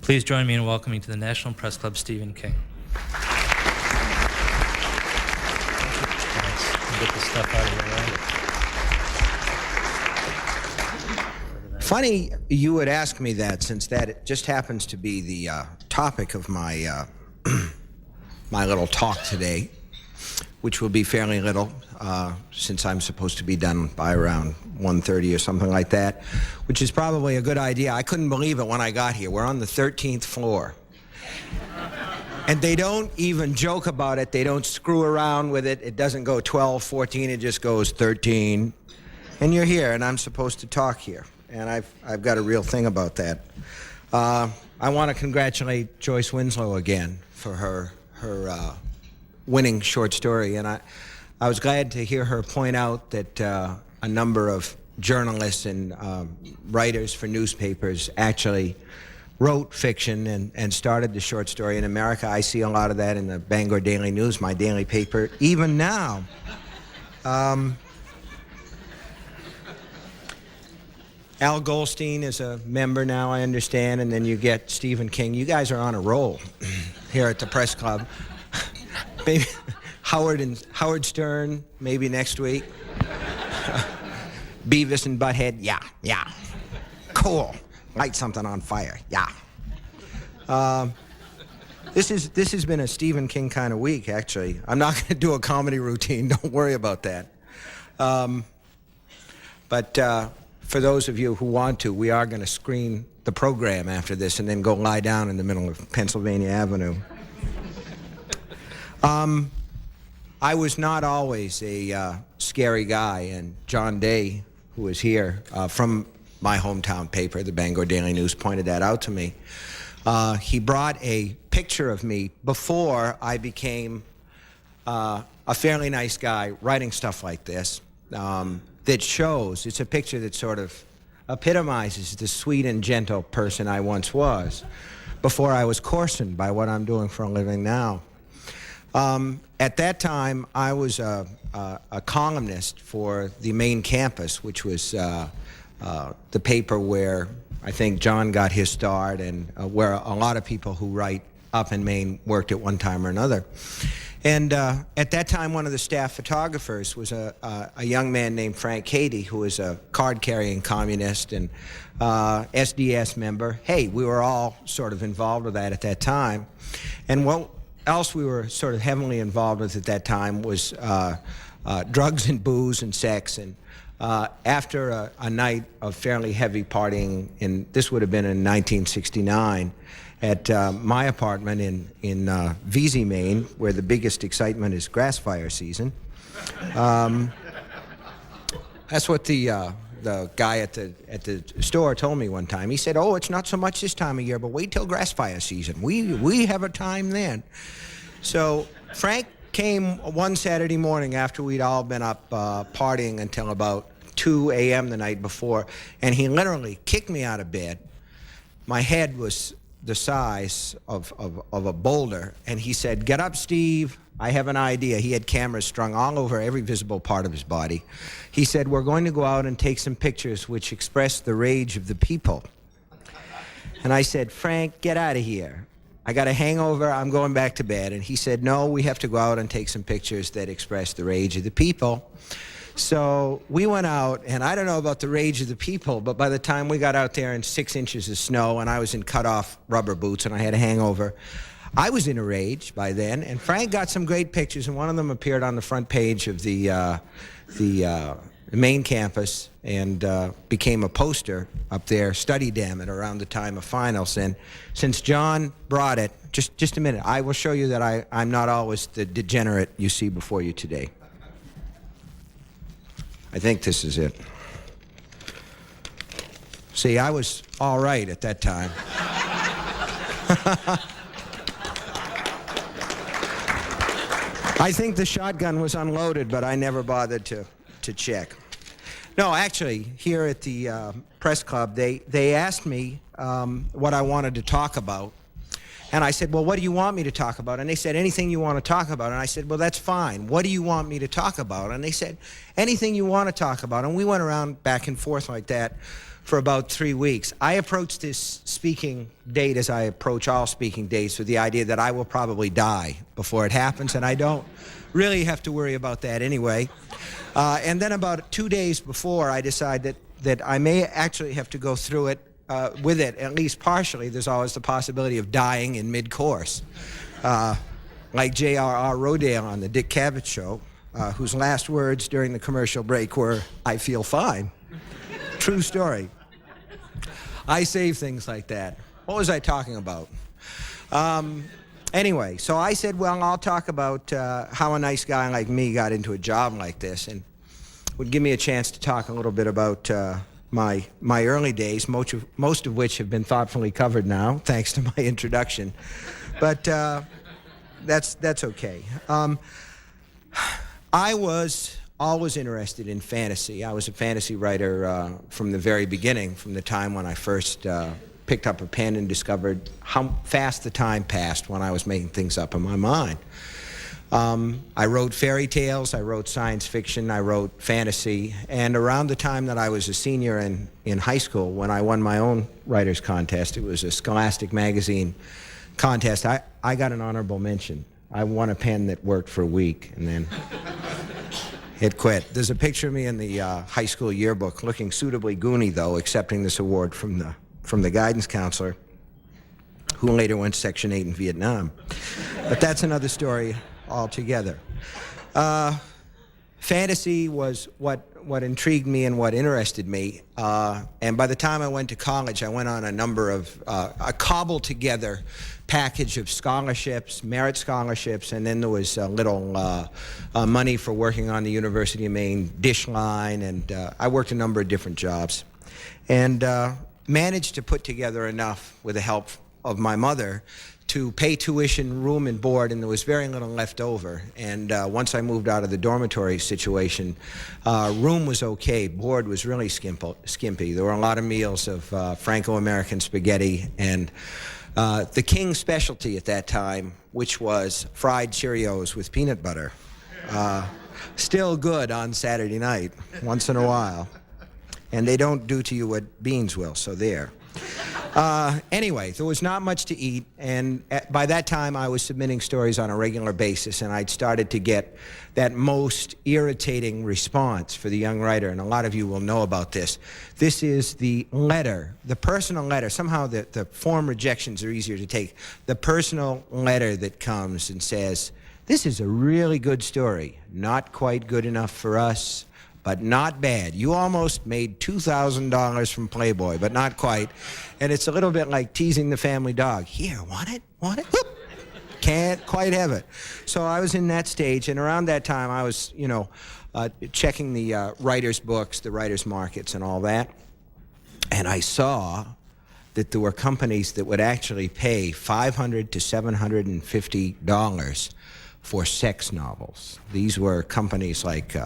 Please join me in welcoming to the National Press Club, Stephen King. Get the stuff out of the way. Funny you would ask me that, since that just happens to be the topic of my my little talk today, which will be fairly little, since I'm supposed to be done by around 1:30 or something like that, which is probably a good idea. I couldn't believe it when I got here. We're on the 13th floor. And they don't even joke about it. They don't screw around with it. It doesn't go 12, 14. It just goes 13. And you're here, and I'm supposed to talk here. And I've got a real thing about that. I want to congratulate Joyce Winslow again for her winning short story. And I was glad to hear her point out that a number of journalists and writers for newspapers actually wrote fiction and started the short story in America. I see a lot of that in the Bangor Daily News, my daily paper, even now. Al Goldstein is a member now, I understand, and then you get Stephen King. You guys are on a roll here at the Press Club. Maybe Howard Stern, maybe next week. Beavis and Butthead, yeah. Cool. Light something on fire, yeah. This has been a Stephen King kind of week, actually. I'm not going to do a comedy routine. Don't worry about that. But for those of you who want to, we are going to screen the program after this and then go lie down in the middle of Pennsylvania Avenue. I was not always a scary guy, and John Day, who is here from my hometown paper, the Bangor Daily News, pointed that out to me. He brought a picture of me before I became a fairly nice guy writing stuff like this, that shows, it's a picture that sort of epitomizes the sweet and gentle person I once was before I was coarsened by what I'm doing for a living now. At that time, I was a columnist for the Maine campus, which was the paper where I think John got his start, and where a lot of people who write up in Maine worked at one time or another. And at that time, one of the staff photographers was a young man named Frank Cady, who was a card-carrying communist and SDS member. Hey, we were all sort of involved with that at that time. And what else we were sort of heavily involved with at that time was drugs and booze and sex. And after a night of fairly heavy partying, this would have been in 1969, at my apartment in Vesey, Maine, where the biggest excitement is grass fire season. That's what the guy at the store told me one time. He said, "Oh, it's not so much this time of year, but wait till grass fire season. We have a time then." So Frank came one Saturday morning after we'd all been up partying until about 2 a.m. the night before, and he literally kicked me out of bed. My head was the size of a boulder, and he said, "Get up, Steve. I have an idea." He had cameras strung all over every visible part of his body. He said, "We're going to go out and take some pictures which express the rage of the people." And I said, "Frank, get out of here. I got a hangover. I'm going back to bed." And he said, "No, we have to go out and take some pictures that express the rage of the people." So we went out, and I don't know about the rage of the people, but by the time we got out there in 6 inches of snow, and I was in cut-off rubber boots, and I had a hangover, I was in a rage by then. And Frank got some great pictures, and one of them appeared on the front page of the main campus and became a poster up there, study damn it, around the time of finals. And since John brought it, just a minute, I will show you that I'm not always the degenerate you see before you today. I think this is it. See, I was all right at that time. I think the shotgun was unloaded, but I never bothered to check. No, actually, here at the Press Club, they asked me what I wanted to talk about. And I said, "Well, what do you want me to talk about?" And they said, "Anything you want to talk about." And I said, "Well, that's fine. What do you want me to talk about?" And they said, "Anything you want to talk about." And we went around back and forth like that for about 3 weeks. I approached this speaking date as I approach all speaking dates with the idea that I will probably die before it happens, and I don't really have to worry about that anyway. And then about 2 days before, I decide that I may actually have to go through it with it, at least partially. There's always the possibility of dying in mid-course. Like J.R.R. Rodale on the Dick Cavett Show, whose last words during the commercial break were, "I feel fine." True story. I save things like that. What was I talking about? Anyway, so I said, well, I'll talk about how a nice guy like me got into a job like this, and would give me a chance to talk a little bit about my early days, most of which have been thoughtfully covered now, thanks to my introduction. But that's okay. I was always interested in fantasy. I was a fantasy writer from the very beginning, from the time when I first picked up a pen and discovered how fast the time passed when I was making things up in my mind. I wrote fairy tales, I wrote science fiction, I wrote fantasy, and around the time that I was a senior in high school, when I won my own writer's contest, it was a Scholastic magazine contest, I got an honorable mention. I won a pen that worked for a week, and then it quit. There's a picture of me in the high school yearbook, looking suitably goony, though, accepting this award from the guidance counselor, who later went Section 8 in Vietnam. But that's another story altogether. Fantasy was what intrigued me and what interested me. And by the time I went to college, I went on a number of, a cobbled together package of scholarships, merit scholarships, and then there was a little money for working on the University of Maine dish line, and I worked a number of different jobs. And managed to put together enough with the help of my mother to pay tuition, room, and board, and there was very little left over. And once I moved out of the dormitory situation, room was okay, board was really skimpy. There were a lot of meals of Franco-American spaghetti and the king specialty at that time, which was fried Cheerios with peanut butter. Still good on Saturday night, once in a while. And they don't do to you what beans will, so there. Anyway, there was not much to eat, and by that time I was submitting stories on a regular basis, and I'd started to get that most irritating response for the young writer, and a lot of you will know about this. This is the letter, the personal letter. Somehow the form rejections are easier to take. The personal letter that comes and says, "This is a really good story, not quite good enough for us, but not bad. You almost made $2,000 from Playboy, but not quite." And it's a little bit like teasing the family dog. "Here, want it? Want it? Whoop. Can't quite have it." So I was in that stage, and around that time I was, checking the writers' books, the writers' markets, and all that. And I saw that there were companies that would actually pay $500 to $750 for sex novels. These were companies like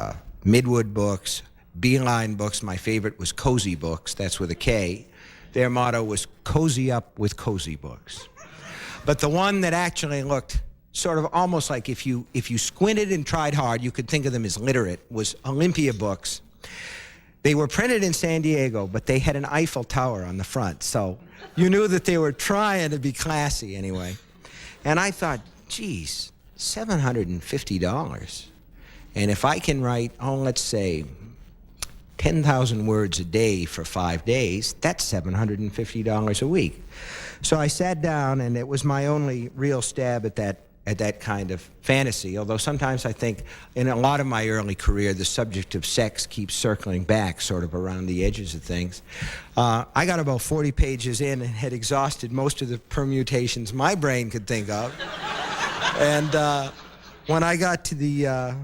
Midwood Books, Beeline Books. My favorite was Cozy Books. That's with a K. Their motto was "Cozy up with Cozy Books." But the one that actually looked sort of almost like if you squinted and tried hard, you could think of them as literate, was Olympia Books. They were printed in San Diego, but they had an Eiffel Tower on the front, so you knew that they were trying to be classy anyway. And I thought, geez, $750. And if I can write, let's say, 10,000 words a day for 5 days, that's $750 a week. So I sat down, and it was my only real stab at that kind of fantasy, although sometimes I think in a lot of my early career, the subject of sex keeps circling back sort of around the edges of things. I got about 40 pages in and had exhausted most of the permutations my brain could think of. And when I got to the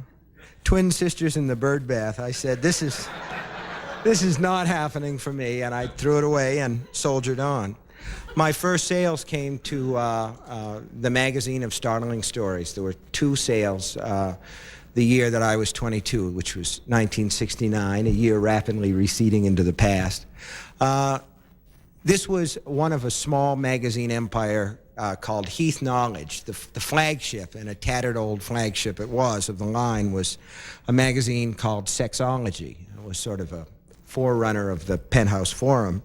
twin sisters in the bird bath, I said, this is not happening for me, and I threw it away and soldiered on. My first sales came to the magazine of Startling Stories. There were 2 sales the year that I was 22, which was 1969, a year rapidly receding into the past. This was one of a small magazine empire called Heath Knowledge. The flagship, and a tattered old flagship it was, of the line was a magazine called Sexology. It was sort of a forerunner of the Penthouse Forum.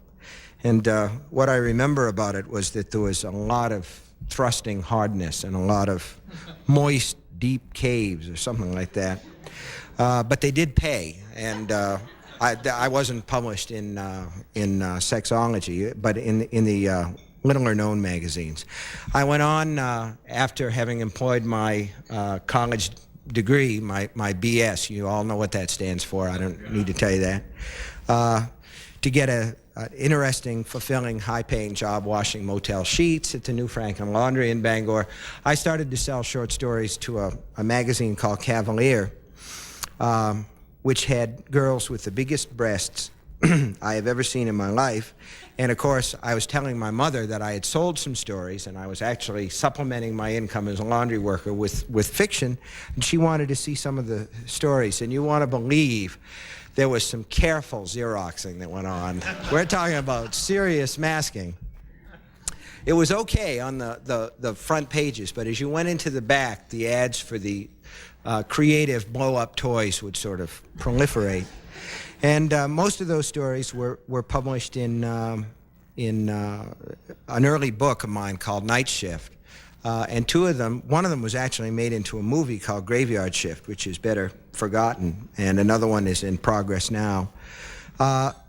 And what I remember about it was that there was a lot of thrusting hardness and a lot of moist, deep caves or something like that. But they did pay, and I wasn't published in Sexology, but in the littler known magazines. I went on after having employed my college degree, my BS. You all know what that stands for. I don't need to tell you that. To get an interesting, fulfilling, high-paying job washing motel sheets at the New Franklin Laundry in Bangor, I started to sell short stories to a magazine called Cavalier, which had girls with the biggest breasts I have ever seen in my life. And of course, I was telling my mother that I had sold some stories, and I was actually supplementing my income as a laundry worker with fiction, and she wanted to see some of the stories. And you want to believe there was some careful Xeroxing that went on. We're talking about serious masking. It was okay on the front pages, but as you went into the back, the ads for the creative blow-up toys would sort of proliferate. And most of those stories were published in an early book of mine called Night Shift. And one of them was actually made into a movie called Graveyard Shift, which is better forgotten, and another one is in progress now.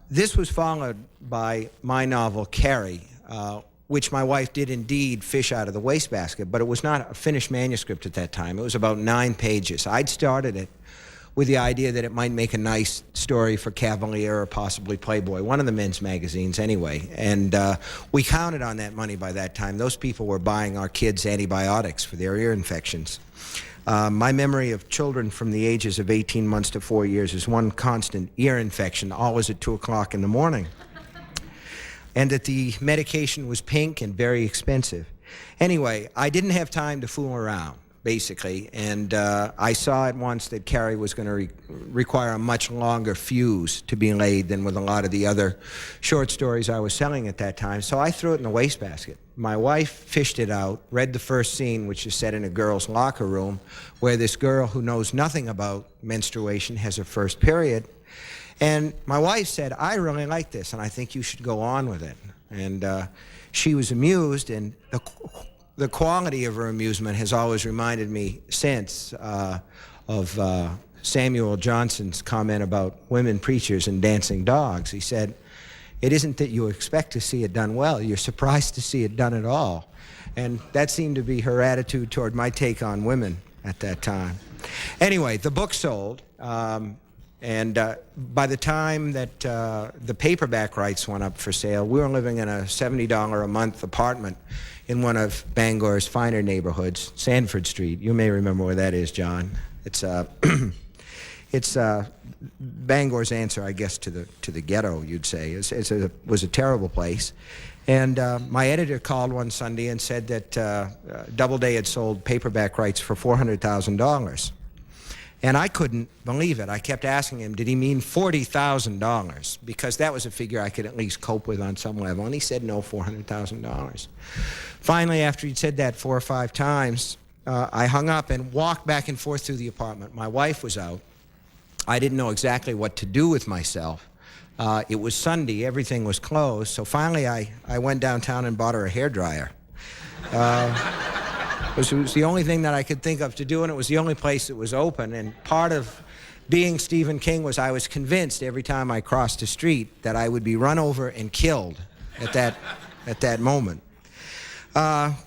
This was followed by my novel, Carrie, which my wife did indeed fish out of the wastebasket, but it was not a finished manuscript at that time. It was about 9 pages. I'd started it with the idea that it might make a nice story for Cavalier or possibly Playboy, one of the men's magazines anyway. And we counted on that money by that time. Those people were buying our kids antibiotics for their ear infections. My memory of children from the ages of 18 months to 4 years is one constant ear infection, always at 2 o'clock in the morning. And that the medication was pink and very expensive. Anyway, I didn't have time to fool around, basically, and I saw at once that Carrie was going to require a much longer fuse to be laid than with a lot of the other short stories I was selling at that time, so I threw it in the wastebasket. My wife fished it out, read the first scene, which is set in a girl's locker room, where this girl who knows nothing about menstruation has her first period. And my wife said, I really like this, and I think you should go on with it. And she was amused, and the quality of her amusement has always reminded me since of Samuel Johnson's comment about women preachers and dancing dogs. He said, it isn't that you expect to see it done well, you're surprised to see it done at all. And that seemed to be her attitude toward my take on women at that time. Anyway, the book sold. And by the time that the paperback rights went up for sale, we were living in a $70 a month apartment in one of Bangor's finer neighborhoods, Sanford Street. You may remember where that is, John. It's it's Bangor's answer, I guess, to the ghetto, you'd say. It was a terrible place. And my editor called one Sunday and said that Doubleday had sold paperback rights for $400,000. And I couldn't believe it. I kept asking him, did he mean $40,000? Because that was a figure I could at least cope with on some level. And he said, no, $400,000. Finally, after he'd said that 4 or 5 times, I hung up and walked back and forth through the apartment. My wife was out. I didn't know exactly what to do with myself. It was Sunday. Everything was closed. So finally, I went downtown and bought her a hairdryer. It was the only thing that I could think of to do, and it was the only place that was open. And part of being Stephen King was I was convinced every time I crossed the street that I would be run over and killed at that moment.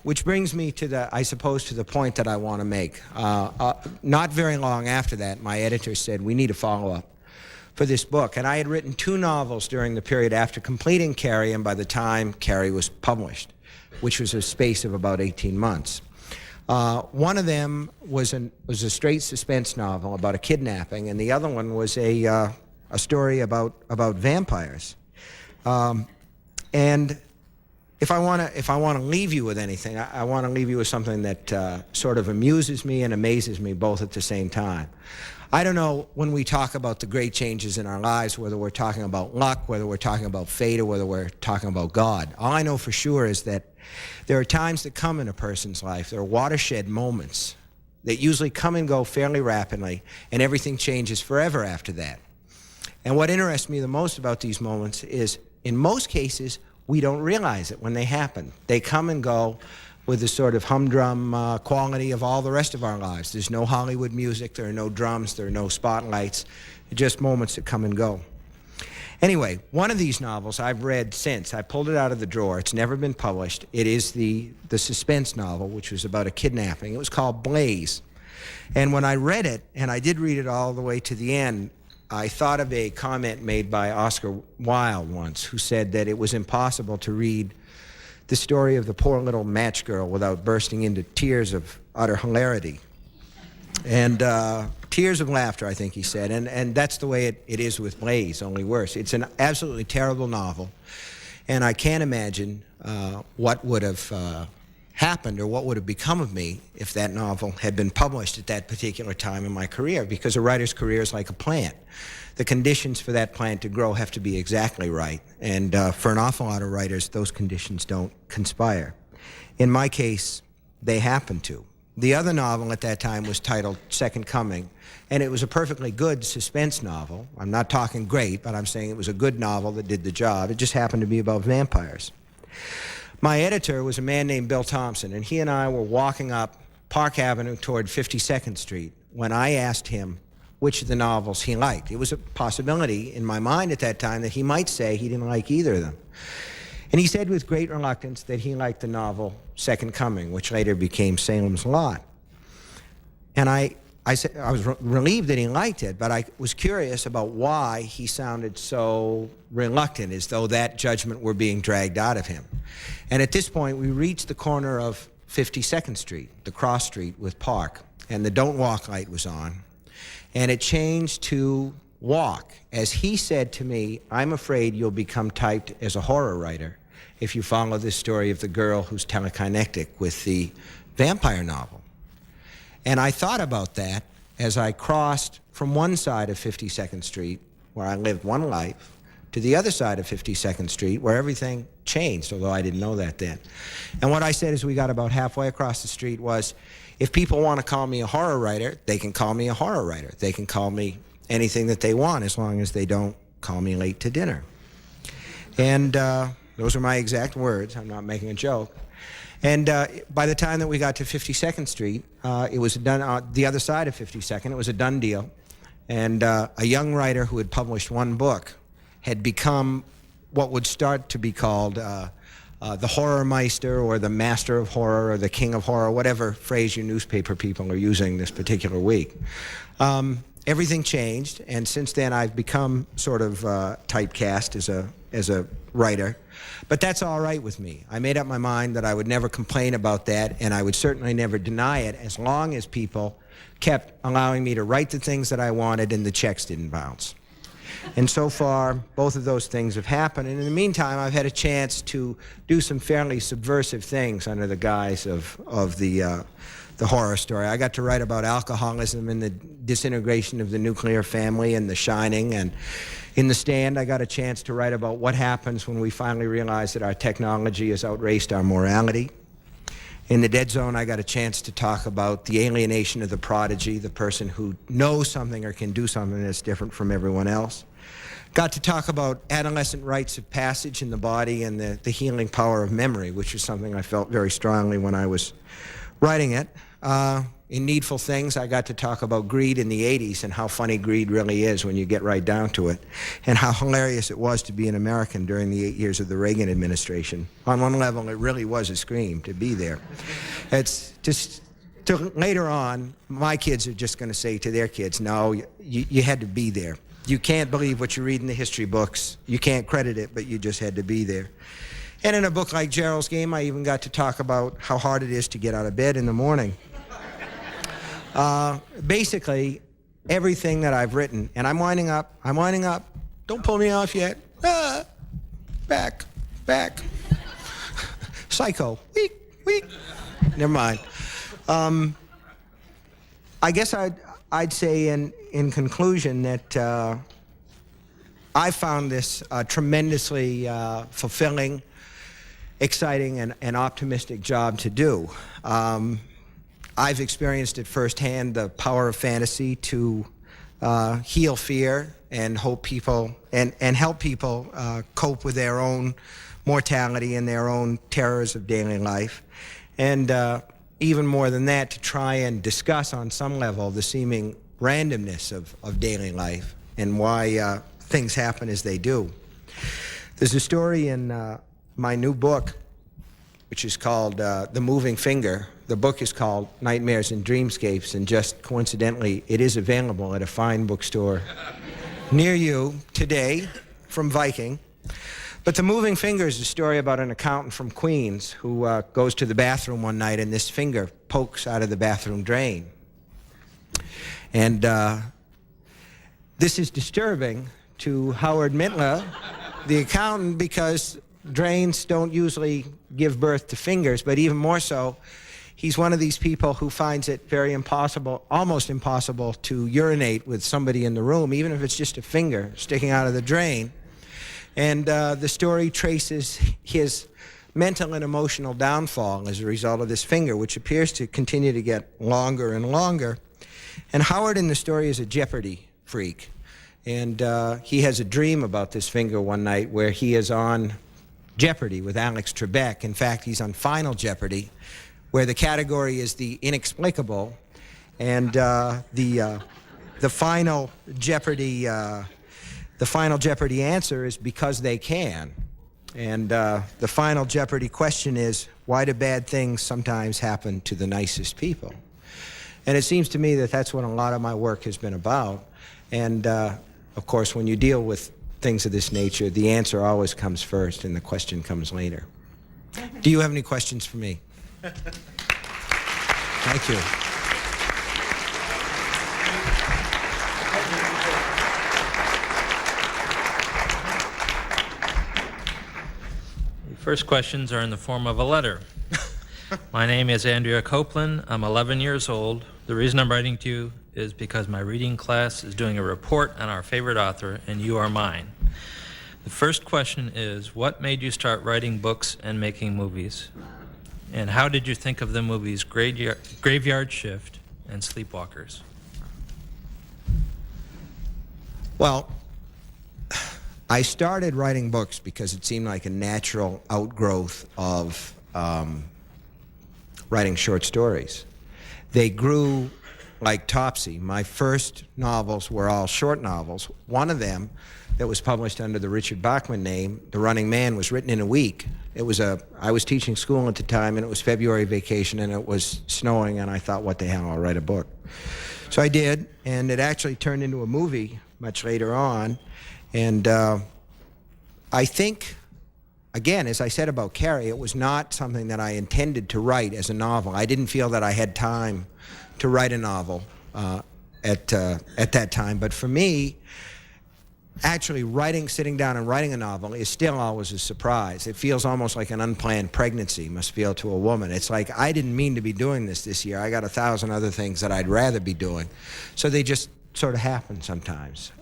Which brings me to I suppose, to the point that I want to make. Not very long after that, my editor said, we need a follow-up for this book. And I had written 2 novels during the period after completing Carrie, and by the time Carrie was published, which was a space of about 18 months. One of them was a straight suspense novel about a kidnapping, and the other one was a story about vampires. And if I want to leave you with anything, I want to leave you with something that sort of amuses me and amazes me both at the same time. I don't know when we talk about the great changes in our lives, whether we're talking about luck, whether we're talking about fate, or whether we're talking about God. All I know for sure is that there are times that come in a person's life, there are watershed moments that usually come and go fairly rapidly, and everything changes forever after that. And what interests me the most about these moments is, in most cases, we don't realize it when they happen. They come and go with the sort of humdrum quality of all the rest of our lives. There's no Hollywood music, there are no drums, there are no spotlights, just moments that come and go. Anyway, one of these novels I've read since. I pulled it out of the drawer. It's never been published. It is the suspense novel, which was about a kidnapping. It was called Blaze. And when I read it, and I did read it all the way to the end, I thought of a comment made by Oscar Wilde once, who said that it was impossible to read the story of the poor little match girl without bursting into tears of utter hilarity. And tears of laughter, I think he said. And that's the way it is with Blaze, only worse. It's an absolutely terrible novel. And I can't imagine what would have happened or what would have become of me if that novel had been published at that particular time in my career, because a writer's career is like a plant. The conditions for that plant to grow have to be exactly right. And for an awful lot of writers, those conditions don't conspire. In my case, they happen to. The other novel at that time was titled Second Coming, and it was a perfectly good suspense novel. I'm not talking great, but I'm saying it was a good novel that did the job. It just happened to be about vampires. My editor was a man named Bill Thompson, and he and I were walking up Park Avenue toward 52nd Street when I asked him which of the novels he liked. It was a possibility in my mind at that time that he might say he didn't like either of them. And he said with great reluctance that he liked the novel Second Coming, which later became Salem's Lot. And I said I was relieved that he liked it, but I was curious about why he sounded so reluctant, as though that judgment were being dragged out of him. And at this point, we reached the corner of 52nd Street, the cross street with Park, and the Don't Walk light was on. And it changed to Walk, as he said to me, "I'm afraid you'll become typed as a horror writer if you follow this story of the girl who's telekinetic with the vampire novel." And I thought about that as I crossed from one side of 52nd Street, where I lived one life, to the other side of 52nd Street, where everything changed, although I didn't know that then. And what I said as we got about halfway across the street was, if people want to call me a horror writer, they can call me a horror writer. They can call me anything that they want, as long as they don't call me late to dinner. And those are my exact words. I'm not making a joke. And by the time that we got to 52nd Street, it was done, the other side of 52nd, it was a done deal. And a young writer who had published one book had become what would start to be called the Horror Meister, or the Master of Horror, or the King of Horror, whatever phrase you newspaper people are using this particular week. Everything changed, and since then I've become sort of typecast as a writer. But that's all right with me. I made up my mind that I would never complain about that, and I would certainly never deny it, as long as people kept allowing me to write the things that I wanted and the checks didn't bounce. And so far, both of those things have happened. And in the meantime, I've had a chance to do some fairly subversive things under the guise of the horror story. I got to write about alcoholism and the disintegration of the nuclear family and The Shining. And in The Stand, I got a chance to write about what happens when we finally realize that our technology has outraced our morality. In The Dead Zone, I got a chance to talk about the alienation of the prodigy, the person who knows something or can do something that's different from everyone else. Got to talk about adolescent rites of passage in the body and the healing power of memory, which is something I felt very strongly when I was writing it. In Needful Things, I got to talk about greed in the 80s and how funny greed really is when you get right down to it, and how hilarious it was to be an American during the 8 years of the Reagan administration. On one level, it really was a scream to be there. It's just, later on, my kids are just going to say to their kids, no, you had to be there. You can't believe what you read in the history books. You can't credit it, but you just had to be there. And in a book like Gerald's Game, I even got to talk about how hard it is to get out of bed in the morning. Basically, everything that I've written, and I'm winding up, don't pull me off yet. Back. Psycho, weak. Never mind. I guess I'd say in conclusion that I found this tremendously fulfilling, exciting, and optimistic job to do. I've experienced it firsthand, the power of fantasy to heal fear, and hope people and help people cope with their own mortality and their own terrors of daily life. And even more than that, to try and discuss on some level the seeming randomness of daily life and why things happen as they do. There's a story in my new book, which is called The Moving Finger. The book is called Nightmares and Dreamscapes, and just coincidentally, it is available at a fine bookstore near you today from Viking. But The Moving Finger is a story about an accountant from Queens who goes to the bathroom one night and this finger pokes out of the bathroom drain. And this is disturbing to Howard Mintler, the accountant, because drains don't usually give birth to fingers, but even more so, he's one of these people who finds it very impossible, almost impossible, to urinate with somebody in the room, even if it's just a finger sticking out of the drain. And the story traces his mental and emotional downfall as a result of this finger, which appears to continue to get longer and longer. And Howard in the story is a Jeopardy freak. And he has a dream about this finger one night where he is on Jeopardy with Alex Trebek. In fact, he's on Final Jeopardy, where the category is the inexplicable, and the final Jeopardy answer is because they can. And the final Jeopardy question is, why do bad things sometimes happen to the nicest people? And it seems to me that that's what a lot of my work has been about. And of course, when you deal with things of this nature, the answer always comes first and the question comes later. Do you have any questions for me? Thank you. The first questions are in the form of a letter. My name is Andrea Copeland. I'm 11 years old. The reason I'm writing to you is because my reading class is doing a report on our favorite author, and you are mine. The first question is, what made you start writing books and making movies? And how did you think of the movies Graveyard Shift and Sleepwalkers? Well, I started writing books because it seemed like a natural outgrowth of writing short stories. They grew like Topsy. My first novels were all short novels. One of them that was published under the Richard Bachman name, The Running Man, was written in a week. I was teaching school at the time, and it was February vacation, and it was snowing, and I thought, what the hell, I'll write a book. So I did, and it actually turned into a movie much later on. And I think, again, as I said about Carrie, it was not something that I intended to write as a novel. I didn't feel that I had time to write a novel at that time. But for me, actually sitting down and writing a novel is still always a surprise. It feels almost like an unplanned pregnancy must feel to a woman. It's like, I didn't mean to be doing this year. I got 1,000 other things that I'd rather be doing. So they just sort of happen sometimes.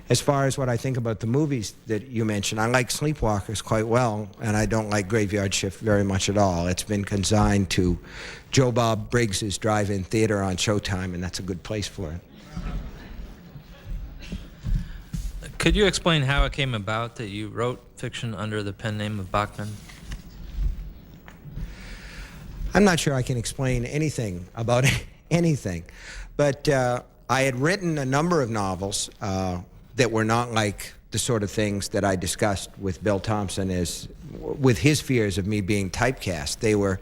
As far as what I think about the movies that you mentioned, I like Sleepwalkers quite well, and I don't like Graveyard Shift very much at all. It's been consigned to Joe Bob Briggs's drive-in theater on Showtime, and that's a good place for it. Could you explain how it came about that you wrote fiction under the pen name of Bachman? I'm not sure I can explain anything about anything, but I had written a number of novels that were not like the sort of things that I discussed with Bill Thompson with his fears of me being typecast.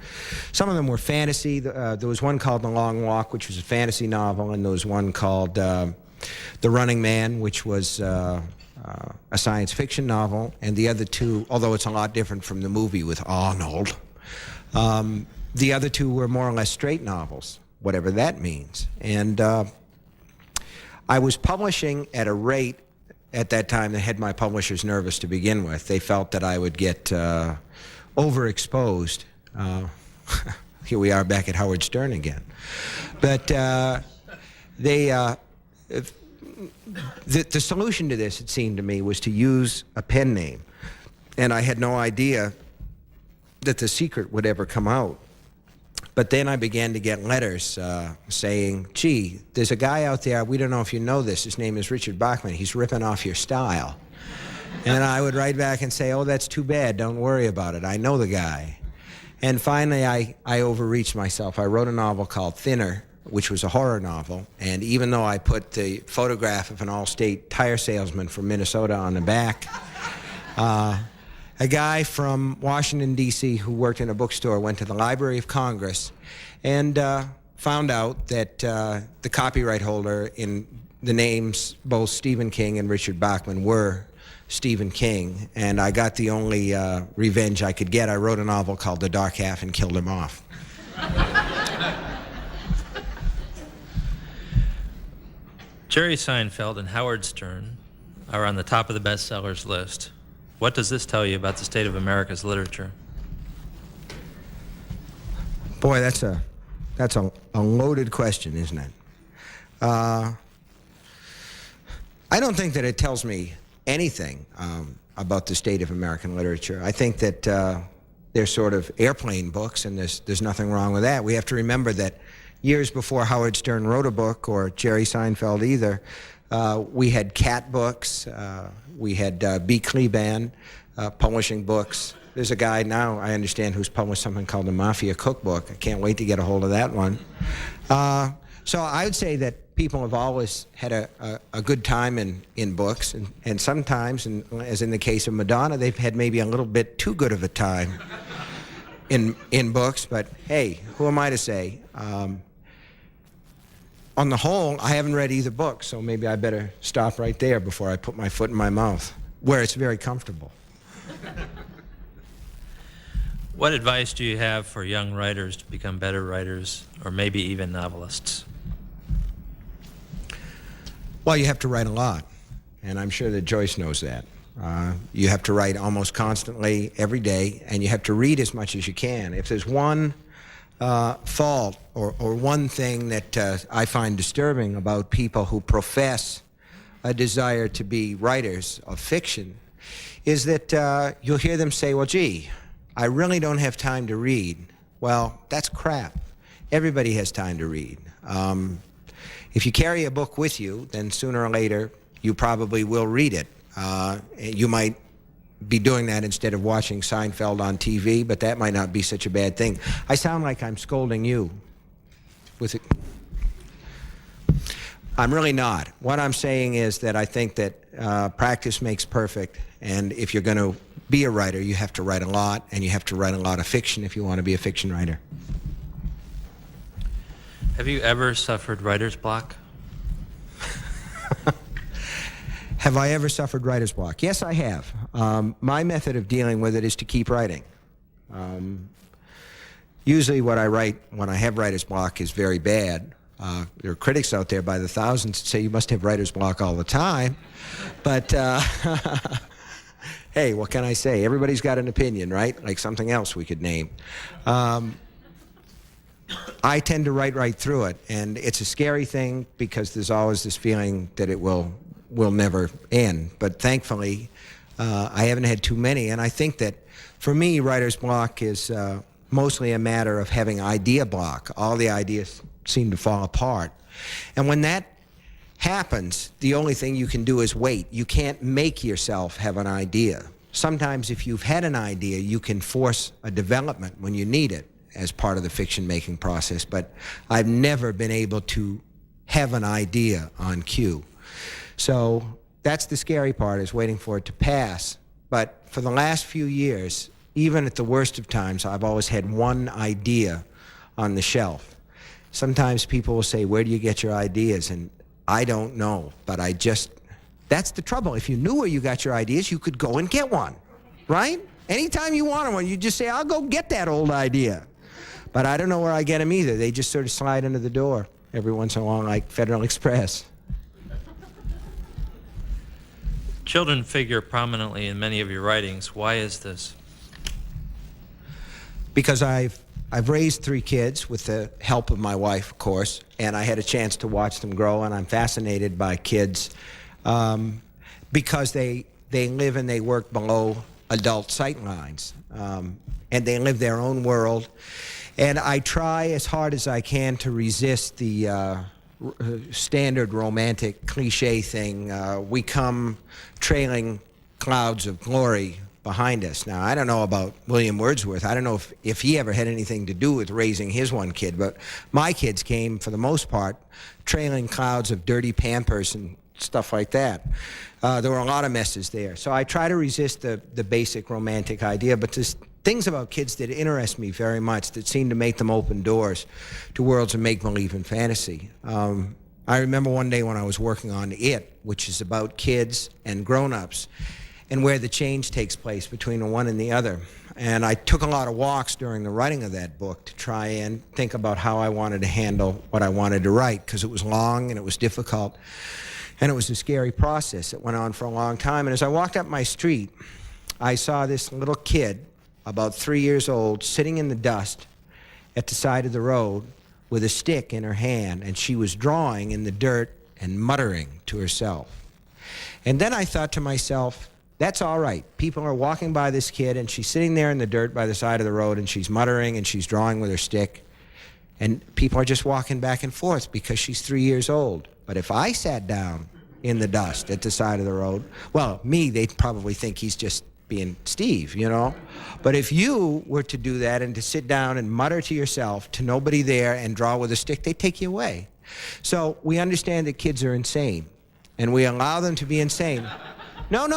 Some of them were fantasy. There was one called The Long Walk, which was a fantasy novel, and there was one called The Running Man, which was a science fiction novel, and the other two, although it's a lot different from the movie with Arnold, the other two were more or less straight novels, whatever that means. And I was publishing at a rate at that time that had my publishers nervous to begin with. They felt that I would get overexposed. Here we are back at Howard Stern again. But the solution to this, it seemed to me, was to use a pen name. And I had no idea that the secret would ever come out. But then I began to get letters saying, gee, there's a guy out there, we don't know if you know this, his name is Richard Bachman, he's ripping off your style. And I would write back and say, oh, that's too bad, don't worry about it, I know the guy. And finally, I overreached myself. I wrote a novel called Thinner, which was a horror novel, and even though I put the photograph of an Allstate tire salesman from Minnesota on the back, a guy from Washington, D.C., who worked in a bookstore went to the Library of Congress and found out that the copyright holder in the names both Stephen King and Richard Bachman were Stephen King, and I got the only revenge I could get. I wrote a novel called The Dark Half and killed him off. Jerry Seinfeld and Howard Stern are on the top of the bestsellers list. What does this tell you about the state of America's literature? Boy, that's a loaded question, isn't it? I don't think that it tells me anything about the state of American literature. I think that they're sort of airplane books, and there's nothing wrong with that. We have to remember that years before Howard Stern wrote a book, or Jerry Seinfeld either, we had cat books, we had B. Kleban publishing books. There's a guy now, I understand, who's published something called the Mafia Cookbook. I can't wait to get a hold of that one. So I would say that people have always had a good time in books, and sometimes, as in the case of Madonna, they've had maybe a little bit too good of a time in books, but hey, who am I to say? On the whole, I haven't read either book, so maybe I better stop right there before I put my foot in my mouth, where it's very comfortable. What advice do you have for young writers to become better writers, or maybe even novelists? Well, you have to write a lot, and I'm sure that Joyce knows that. You have to write almost constantly every day, and you have to read as much as you can. If there's one fault or one thing that I find disturbing about people who profess a desire to be writers of fiction is that you'll hear them say, well, gee, I really don't have time to read. Well, that's crap. Everybody has time to read. If you carry a book with you, then sooner or later you probably will read it. You might be doing that instead of watching Seinfeld on TV, but that might not be such a bad thing. I sound like I'm scolding you with it. I'm really not. What I'm saying is that I think that practice makes perfect, and if you're going to be a writer, you have to write a lot, and you have to write a lot of fiction if you want to be a fiction writer. Have you ever suffered writer's block? Have I ever suffered writer's block? Yes, I have. My method of dealing with it is to keep writing. Usually what I write when I have writer's block is very bad. There are critics out there by the thousands that say you must have writer's block all the time. But hey, what can I say? Everybody's got an opinion, right? Like something else we could name. I tend to write right through it, and it's a scary thing because there's always this feeling that it will never end. But thankfully, I haven't had too many, and I think that for me, writer's block is mostly a matter of having idea block. All the ideas seem to fall apart. And when that happens, the only thing you can do is wait. You can't make yourself have an idea. Sometimes if you've had an idea, you can force a development when you need it as part of the fiction making process, but I've never been able to have an idea on cue. So that's the scary part, is waiting for it to pass. But for the last few years, even at the worst of times, I've always had one idea on the shelf. Sometimes people will say, where do you get your ideas? And I don't know, but that's the trouble. If you knew where you got your ideas, you could go and get one, right? Anytime you want one, you just say, I'll go get that old idea. But I don't know where I get them either. They just sort of slide under the door every once in a while, like Federal Express. Children figure prominently in many of your writings. Why is this? Because I've raised 3 kids with the help of my wife, of course, and I had a chance to watch them grow, and I'm fascinated by kids because they live and they work below adult sight lines, and they live their own world. And I try as hard as I can to resist the standard romantic cliche thing. We come trailing clouds of glory behind us. Now, I don't know about William Wordsworth. I don't know if he ever had anything to do with raising his one kid, but my kids came, for the most part, trailing clouds of dirty Pampers and stuff like that. There were a lot of messes there. So I try to resist the basic romantic idea, but there's things about kids that interest me very much that seem to make them open doors to worlds of make-believe and fantasy. I remember one day when I was working on It, which is about kids and grown-ups, and where the change takes place between the one and the other. And I took a lot of walks during the writing of that book to try and think about how I wanted to handle what I wanted to write, because it was long and it was difficult, and it was a scary process. It went on for a long time. And as I walked up my street, I saw this little kid, about 3 years old, sitting in the dust at the side of the road with a stick in her hand, and she was drawing in the dirt and muttering to herself. And then I thought to myself, that's all right. People are walking by this kid, and she's sitting there in the dirt by the side of the road, and she's muttering, and she's drawing with her stick. And people are just walking back and forth because she's 3 years old. But if I sat down in the dust at the side of the road, well, me, they'd probably think he's just being Steve, you know? But if you were to do that and to sit down and mutter to yourself, to nobody there, and draw with a stick, they'd take you away. So we understand that kids are insane, and we allow them to be insane. No.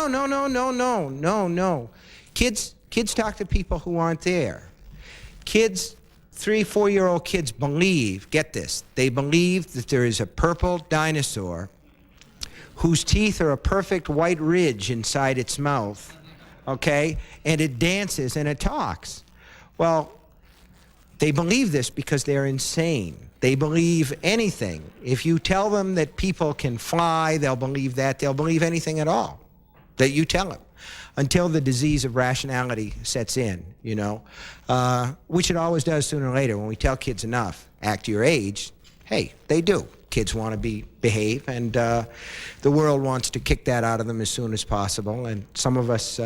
Kids talk to people who aren't there. Kids, 3, 4-year-old kids believe, get this, they believe that there is a purple dinosaur whose teeth are a perfect white ridge inside its mouth, okay? And it dances and it talks. Well, they believe this because they're insane. They believe anything. If you tell them that people can fly, they'll believe that. They'll believe anything at all that you tell them, until the disease of rationality sets in, you know, which it always does sooner or later. When we tell kids enough, act your age, hey, they do. Kids want to behave, and the world wants to kick that out of them as soon as possible, and some of us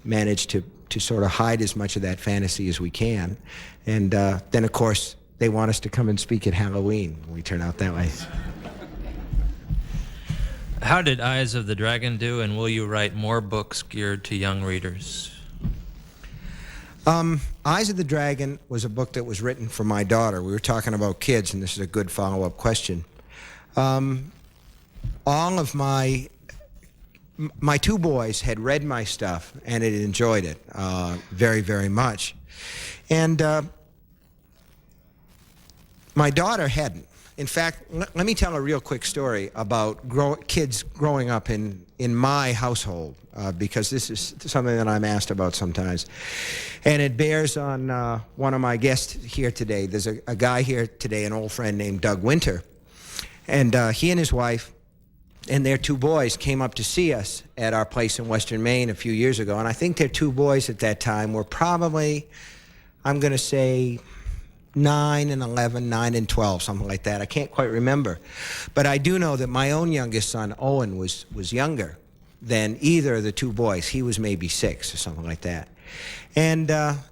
manage to sort of hide as much of that fantasy as we can. And then, of course, they want us to come and speak at Halloween when we turn out that way. How did Eyes of the Dragon do, and will you write more books geared to young readers? Eyes of the Dragon was a book that was written for my daughter. We were talking about kids, and this is a good follow-up question. All of my 2 boys had read my stuff and had enjoyed it very, very much. And my daughter hadn't. In fact, let me tell a real quick story about kids growing up in my household, because this is something that I'm asked about sometimes. And it bears on one of my guests here today. There's a guy here today, an old friend named Doug Winter. And he and his wife and their 2 boys came up to see us at our place in Western Maine a few years ago. And I think their 2 boys at that time were probably, I'm going to say, 9 and 11, 9 and 12, something like that. I can't quite remember. But I do know that my own youngest son, Owen, was younger than either of the 2 boys. He was maybe 6 or something like that. And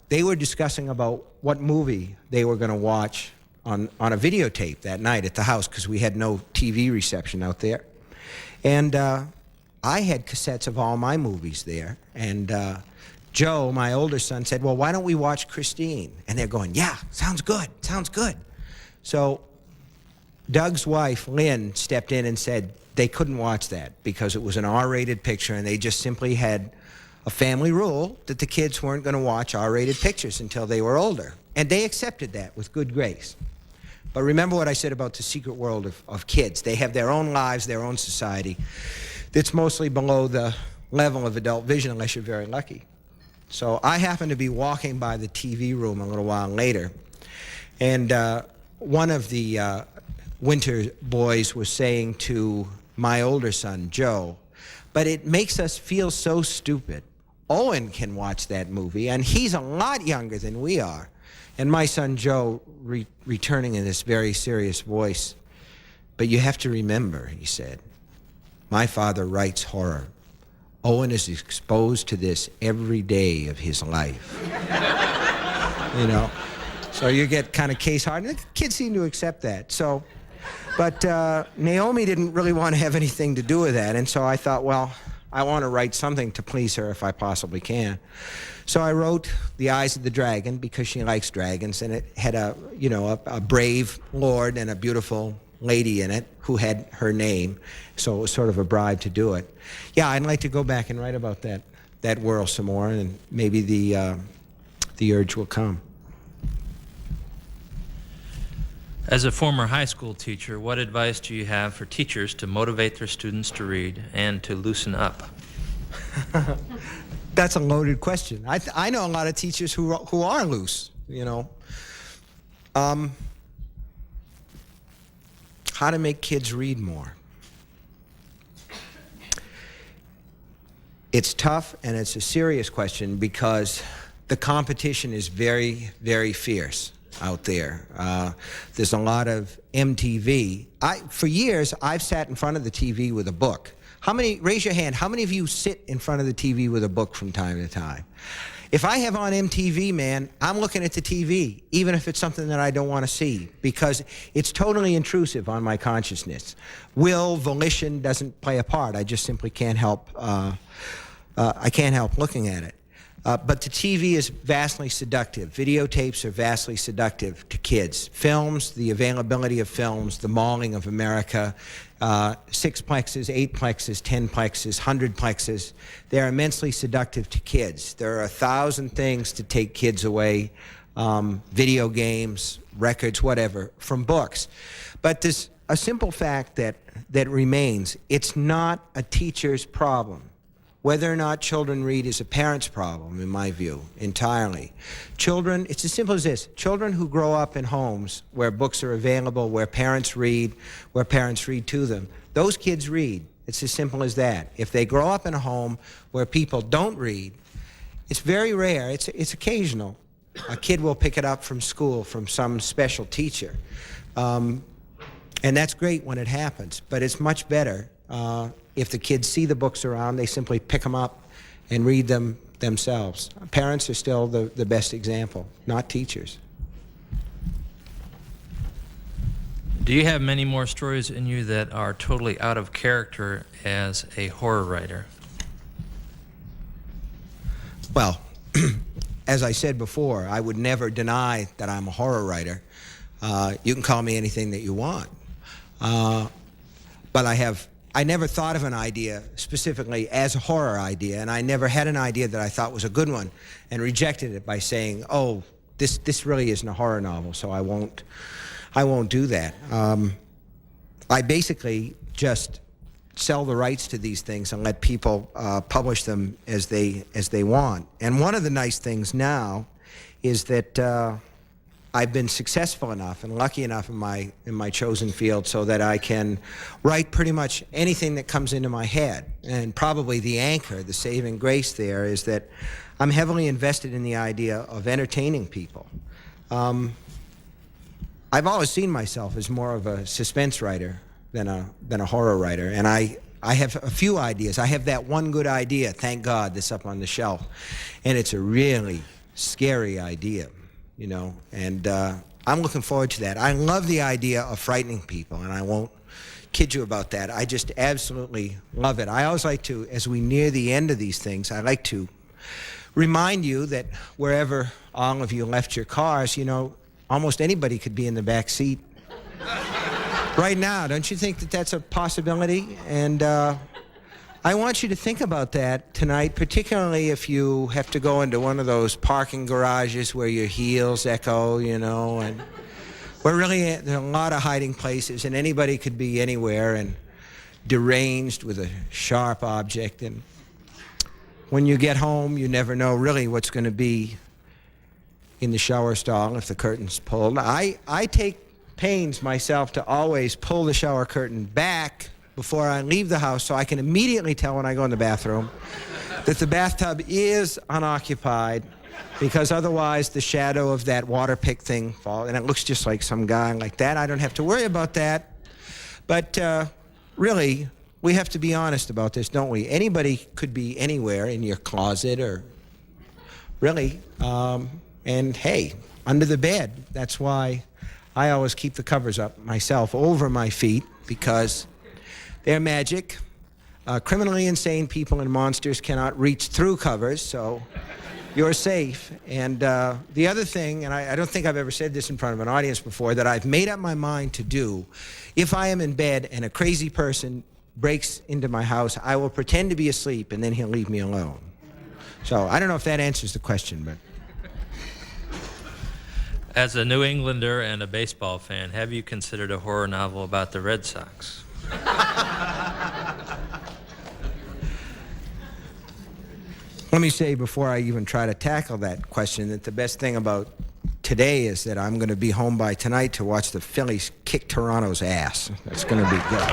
they were discussing about what movie they were going to watch on a videotape that night at the house, because we had no TV reception out there. And I had cassettes of all my movies there. And Joe, my older son, said, well, why don't we watch Christine? And they're going, yeah, sounds good, sounds good. So Doug's wife, Lynn, stepped in and said they couldn't watch that because it was an R-rated picture, and they just simply had a family rule that the kids weren't going to watch R-rated pictures until they were older. And they accepted that with good grace. But remember what I said about the secret world of kids. They have their own lives, their own society that's mostly below the level of adult vision unless you're very lucky. So I happened to be walking by the TV room a little while later, and one of the Winter boys was saying to my older son, Joe, but it makes us feel so stupid. Owen can watch that movie, and he's a lot younger than we are. And my son Joe, returning in this very serious voice, but you have to remember, he said, my father writes horror. Owen is exposed to this every day of his life. You know? So you get kind of case hardened. The kids seem to accept that. So, but Naomi didn't really want to have anything to do with that, and so I thought, well, I want to write something to please her if I possibly can. So I wrote The Eyes of the Dragon because she likes dragons, and it had a brave lord and a beautiful lady in it who had her name, so it was sort of a bribe to do it. Yeah, I'd like to go back and write about that world some more, and maybe the urge will come. As a former high school teacher, what advice do you have for teachers to motivate their students to read and to loosen up? That's a loaded question. I know a lot of teachers who are loose, How to make kids read more. It's tough, and it's a serious question because the competition is very, very fierce out there. There's a lot of MTV. For years, I've sat in front of the TV with a book. Raise your hand, how many of you sit in front of the TV with a book from time to time? If I have on MTV, man, I'm looking at the TV, even if it's something that I don't want to see, because it's totally intrusive on my consciousness. Volition doesn't play a part. I just simply can't help, I can't help looking at it. But the TV is vastly seductive. Videotapes are vastly seductive to kids. Films, the availability of films, the mauling of America, 6-plexes, 8-plexes, 10-plexes, 100-plexes, they're immensely seductive to kids. There are 1,000 things to take kids away, video games, records, whatever, from books. But there's a simple fact that remains. It's not a teacher's problem. Whether or not children read is a parent's problem, in my view, entirely. Children, it's as simple as this. Children who grow up in homes where books are available, where parents read to them, those kids read. It's as simple as that. If they grow up in a home where people don't read, it's very rare, it's occasional. A kid will pick it up from school, from some special teacher. And that's great when it happens, but it's much better if the kids see the books around, they simply pick them up and read them themselves. Parents are still the best example, not teachers. Do you have many more stories in you that are totally out of character as a horror writer? Well, as I said before, I would never deny that I'm a horror writer. You can call me anything that you want. But I never thought of an idea specifically as a horror idea, and I never had an idea that I thought was a good one and rejected it by saying, oh, this really isn't a horror novel, so I won't do that. I basically just sell the rights to these things and let people publish them as they want. And one of the nice things now is that I've been successful enough and lucky enough in my chosen field so that I can write pretty much anything that comes into my head. And probably the anchor, the saving grace there, is that I'm heavily invested in the idea of entertaining people. I've always seen myself as more of a suspense writer than a horror writer, and I have a few ideas. I have that one good idea, thank God, that's up on the shelf, and it's a really scary idea. And I'm looking forward to that. I love the idea of frightening people, and I won't kid you about that. I just absolutely love it. I always like to, as we near the end of these things, I like to remind you that wherever all of you left your cars, almost anybody could be in the back seat right now. Don't you think that that's a possibility? And I want you to think about that tonight, particularly if you have to go into one of those parking garages where your heels echo, and where really there are a lot of hiding places, and anybody could be anywhere and deranged with a sharp object. And when you get home, you never know really what's going to be in the shower stall if the curtain's pulled. I take pains myself to always pull the shower curtain back before I leave the house so I can immediately tell when I go in the bathroom that the bathtub is unoccupied, because otherwise the shadow of that water pick thing falls, and it looks just like some guy like that. I don't have to worry about that. But really, we have to be honest about this, don't we? Anybody could be anywhere in your closet or really, and hey, under the bed. That's why I always keep the covers up myself over my feet, because they're magic. Criminally insane people and monsters cannot reach through covers, so you're safe. And the other thing, and I don't think I've ever said this in front of an audience before, that I've made up my mind to do, if I am in bed and a crazy person breaks into my house, I will pretend to be asleep and then he'll leave me alone. So I don't know if that answers the question, but... As a New Englander and a baseball fan, have you considered a horror novel about the Red Sox? Let me say before I even try to tackle that question that the best thing about today is that I'm going to be home by tonight to watch the Phillies kick Toronto's ass. That's going to be good.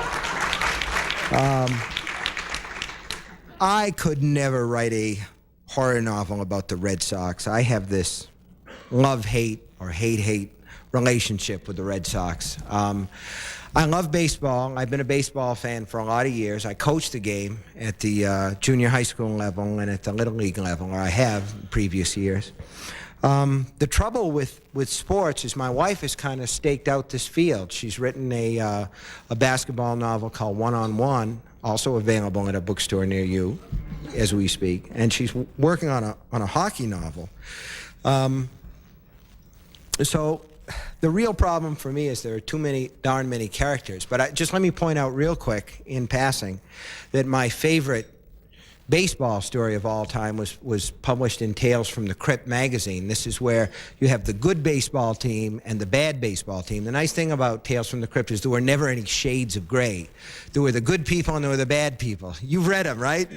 I could never write a horror novel about the Red Sox. I have this love-hate or hate-hate relationship with the Red Sox. I love baseball. I've been a baseball fan for a lot of years. I coached the game at the junior high school level and at the Little League level, or I have in previous years. The trouble with sports is my wife has kind of staked out this field. She's written a basketball novel called One on One, also available at a bookstore near you as we speak, and she's working on a hockey novel. So the real problem for me is there are darn many characters. But just let me point out real quick in passing that my favorite baseball story of all time was published in Tales from the Crypt magazine. This is where you have the good baseball team and the bad baseball team. The nice thing about Tales from the Crypt is there were never any shades of gray. There were the good people and there were the bad people. You've read them, right?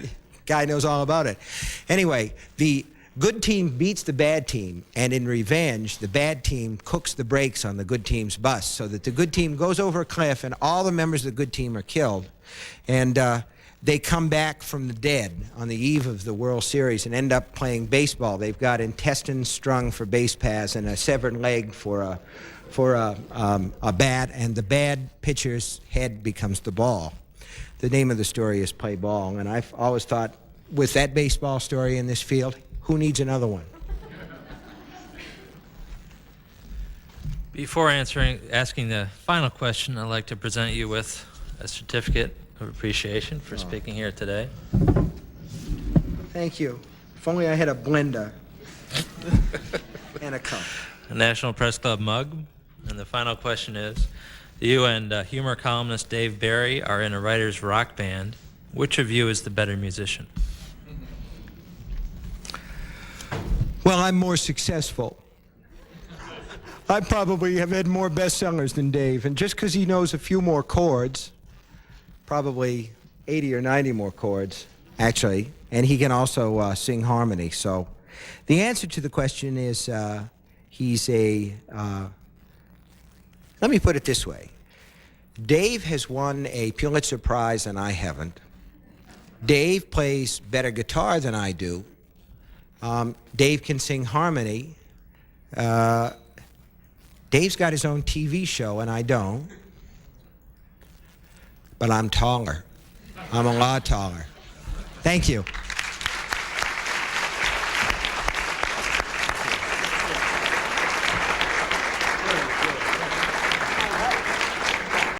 Guy knows all about it. Anyway, the good team beats the bad team, and in revenge, the bad team cooks the brakes on the good team's bus so that the good team goes over a cliff and all the members of the good team are killed. And they come back from the dead on the eve of the World Series and end up playing baseball. They've got intestines strung for base paths and a severed leg for a bat, and the bad pitcher's head becomes the ball. The name of the story is Play Ball, and I've always thought, with that baseball story in this field, who needs another one? Before asking the final question, I'd like to present you with a certificate of appreciation for speaking here today. Thank you. If only I had a blender and a cup. A National Press Club mug. And the final question is, you and humor columnist Dave Barry are in a writer's rock band. Which of you is the better musician? Well, I'm more successful. I probably have had more bestsellers than Dave, and just because he knows a few more chords, probably 80 or 90 more chords, actually, and he can also sing harmony. So the answer to the question is he's a, let me put it this way. Dave has won a Pulitzer Prize and I haven't. Dave plays better guitar than I do. Dave can sing harmony. Dave's got his own TV show and I don't. But I'm taller. I'm a lot taller. Thank you.